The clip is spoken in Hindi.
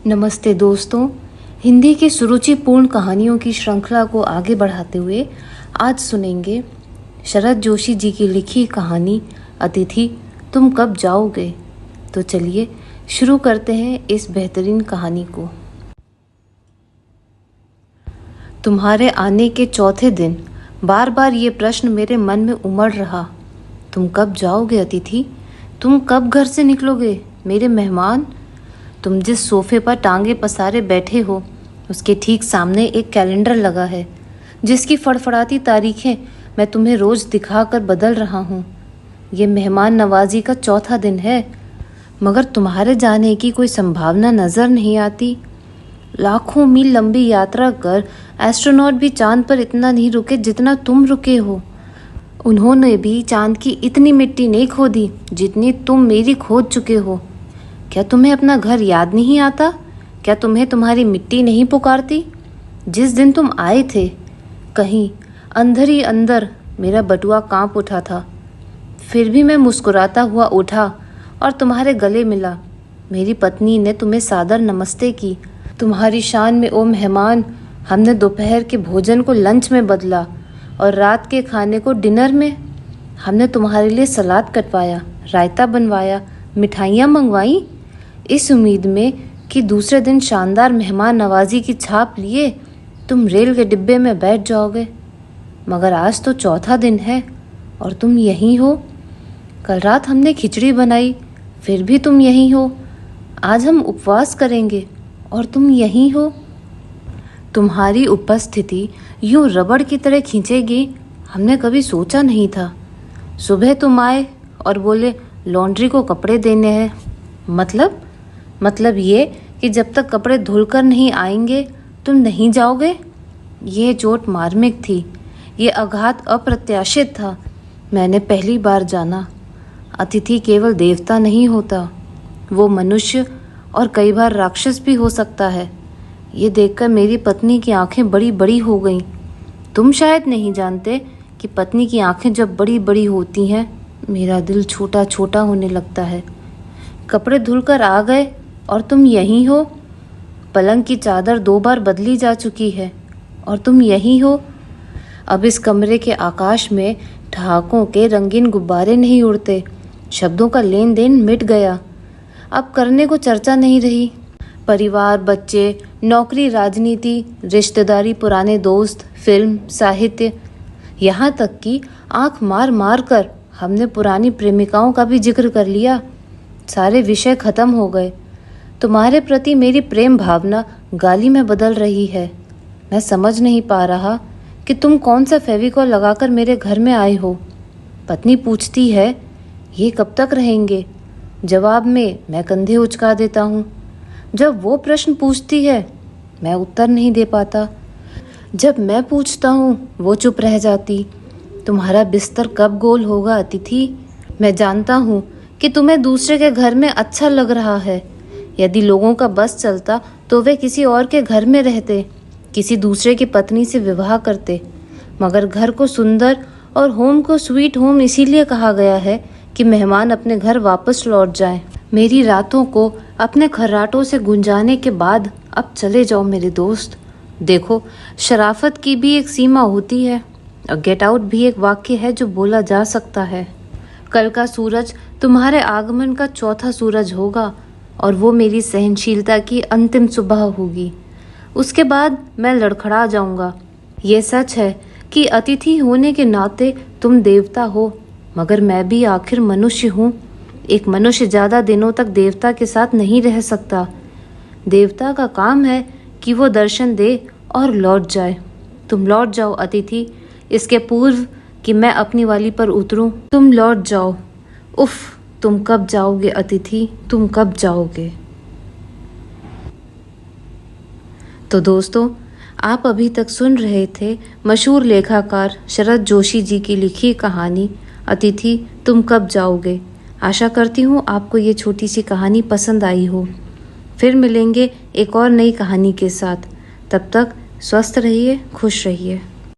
नमस्ते दोस्तों, हिंदी की सुरुचिपूर्ण कहानियों की श्रृंखला को आगे बढ़ाते हुए आज सुनेंगे शरद जोशी जी की लिखी कहानी अतिथि तुम कब जाओगे। तो चलिए शुरू करते हैं इस बेहतरीन कहानी को। तुम्हारे आने के चौथे दिन बार बार ये प्रश्न मेरे मन में उमड़ रहा। तुम कब जाओगे अतिथि? तुम कब घर से निकलोगे मेरे मेहमान? तुम जिस सोफे पर टांगे पसारे बैठे हो उसके ठीक सामने एक कैलेंडर लगा है जिसकी फड़फड़ाती तारीखें मैं तुम्हें रोज दिखाकर बदल रहा हूँ। ये मेहमान नवाजी का चौथा दिन है, मगर तुम्हारे जाने की कोई संभावना नजर नहीं आती। लाखों मील लंबी यात्रा कर एस्ट्रोनॉट भी चांद पर इतना नहीं रुके जितना तुम रुके हो। उन्होंने भी चांद की इतनी मिट्टी नहीं खोदी जितनी तुम मेरी खोद चुके हो। क्या तुम्हें अपना घर याद नहीं आता? क्या तुम्हें तुम्हारी मिट्टी नहीं पुकारती? जिस दिन तुम आए थे कहीं अंदर ही अंदर मेरा बटुआ कांप उठा था। फिर भी मैं मुस्कुराता हुआ उठा और तुम्हारे गले मिला। मेरी पत्नी ने तुम्हें सादर नमस्ते की। तुम्हारी शान में ओ मेहमान, हमने दोपहर के भोजन को लंच में बदला और रात के खाने को डिनर में। हमने तुम्हारे लिए सलाद कटवाया, रायता बनवाया, मिठाइयाँ मंगवाई, इस उम्मीद में कि दूसरे दिन शानदार मेहमान नवाजी की छाप लिए तुम रेल के डिब्बे में बैठ जाओगे। मगर आज तो चौथा दिन है और तुम यहीं हो। कल रात हमने खिचड़ी बनाई, फिर भी तुम यहीं हो। आज हम उपवास करेंगे और तुम यहीं हो। तुम्हारी उपस्थिति यूं रबड़ की तरह खींचेगी, हमने कभी सोचा नहीं था। सुबह तुम आए और बोले लॉन्ड्री को कपड़े देने हैं। मतलब ये कि जब तक कपड़े धुलकर नहीं आएंगे तुम नहीं जाओगे। ये चोट मार्मिक थी, ये आघात अप्रत्याशित था। मैंने पहली बार जाना अतिथि केवल देवता नहीं होता, वो मनुष्य और कई बार राक्षस भी हो सकता है। ये देखकर मेरी पत्नी की आंखें बड़ी बड़ी हो गईं। तुम शायद नहीं जानते कि पत्नी की आंखें जब बड़ी बड़ी होती हैं मेरा दिल छोटा छोटा होने लगता है। कपड़े धुलकर आ गए और तुम यहीं हो। पलंग की चादर 2 बार बदली जा चुकी है और तुम यहीं हो। अब इस कमरे के आकाश में ठहाकों के रंगीन गुब्बारे नहीं उड़ते। शब्दों का लेन देन मिट गया। अब करने को चर्चा नहीं रही। परिवार, बच्चे, नौकरी, राजनीति, रिश्तेदारी, पुराने दोस्त, फिल्म, साहित्य, यहाँ तक कि आंख मार मार कर हमने पुरानी प्रेमिकाओं का भी जिक्र कर लिया। सारे विषय खत्म हो गए। तुम्हारे प्रति मेरी प्रेम भावना गाली में बदल रही है। मैं समझ नहीं पा रहा कि तुम कौन सा फेविकॉल लगाकर मेरे घर में आए हो। पत्नी पूछती है ये कब तक रहेंगे। जवाब में मैं कंधे उचका देता हूँ। जब वो प्रश्न पूछती है मैं उत्तर नहीं दे पाता। जब मैं पूछता हूँ वो चुप रह जाती। तुम्हारा बिस्तर कब गोल होगा अतिथि? मैं जानता हूँ कि तुम्हें दूसरे के घर में अच्छा लग रहा है। यदि लोगों का बस चलता तो वे किसी और के घर में रहते, किसी दूसरे की पत्नी से विवाह करते। मगर घर को सुंदर और होम को स्वीट होम इसीलिए कहा गया है कि मेहमान अपने घर वापस लौट जाएं। मेरी रातों को अपने खर्राटों से गुंजाने के बाद अब चले जाओ मेरे दोस्त। देखो, शराफत की भी एक सीमा होती है और गेट आउट भी एक वाक्य है जो बोला जा सकता है। कल का सूरज तुम्हारे आगमन का चौथा सूरज होगा और वो मेरी सहनशीलता की अंतिम सुबह होगी। उसके बाद मैं लड़खड़ा जाऊंगा। ये सच है कि अतिथि होने के नाते तुम देवता हो, मगर मैं भी आखिर मनुष्य हूँ। एक मनुष्य ज़्यादा दिनों तक देवता के साथ नहीं रह सकता। देवता का काम है कि वो दर्शन दे और लौट जाए। तुम लौट जाओ अतिथि, इसके पूर्व कि मैं अपनी वाली पर उतरूं। तुम लौट जाओ। उफ, तुम कब जाओगे अतिथि? तुम कब जाओगे? तो दोस्तों, आप अभी तक सुन रहे थे मशहूर लेखाकार शरद जोशी जी की लिखी कहानी अतिथि तुम कब जाओगे। आशा करती हूँ आपको ये छोटी सी कहानी पसंद आई हो। फिर मिलेंगे एक और नई कहानी के साथ। तब तक स्वस्थ रहिए, खुश रहिए।